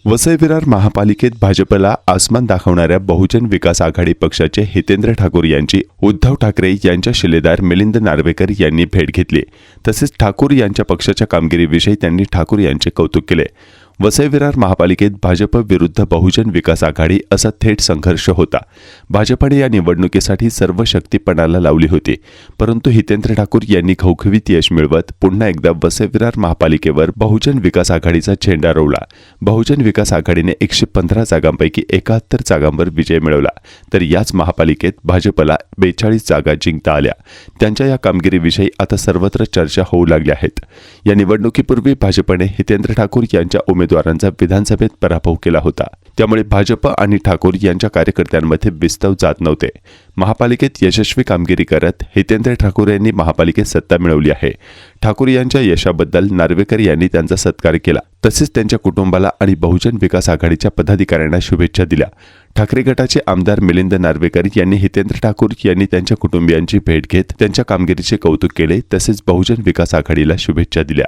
वसई विरार महापालिकेत भाजपला आसमान दाखवणाऱ्या बहुजन विकास आघाडी पक्षाचे हितेंद्र ठाकूर यांची उद्धव ठाकरे यांच्या शिलेदार मिलिंद नार्वेकर यांनी भेट घेतली। तसेच ठाकूर यांच्या पक्षाच्या कामगिरीविषयी त्यांनी ठाकूर यांचे कौतुक केले। वसई विरार महापालिकेत भाजप विरुद्ध बहुजन विकास आघाडी असा थेट संघर्ष होता। भाजपने या निवडणुकीसाठी सर्व शक्ती पणाला लावली होती, परंतु हितेंद्र ठाकूर यांनी घवघवीत यश मिळवत पुन्हा एकदा वसई विरार महापालिकेवर बहुजन विकास आघाडीचा झेंडा रोवला। बहुजन विकास आघाडीने 115 जागांपैकी 71 जागांवर विजय मिळवला, तर याच महापालिकेत भाजपला 42 जागा जिंकता आल्या। त्यांच्या या कामगिरीविषयी आता सर्वत्र चर्चा होऊ लागल्या आहेत। या निवडणुकीपूर्वी भाजपने हितेंद्र ठाकूर यांच्या उमेदवारांचा विधानसभेत पराभव केला होता, त्यामुळे भाजप आणि ठाकूर यांच्या कार्यकर्त्यांमध्ये विस्तव जात नव्हते। महापालिकेत यशस्वी कामगिरी करत हितेंद्र ठाकूर यांनी महापालिकेत सत्ता मिळवली आहे। ठाकूर यांच्या यशाबद्दल नार्वेकर यांनी त्यांचा सत्कार केला, तसेच त्यांच्या कुटुंबाला आणि बहुजन विकास आघाडीच्या पदाधिकाऱ्यांना शुभेच्छा दिल्या। ठाकरे गटाचे आमदार मिलिंद नार्वेकर यांनी हितेंद्र ठाकूर यांनी त्यांच्या कुटुंबियांची भेट घेत त्यांच्या कामगिरीचे कौतुक केले, तसेच बहुजन विकास आघाडीला शुभेच्छा दिल्या।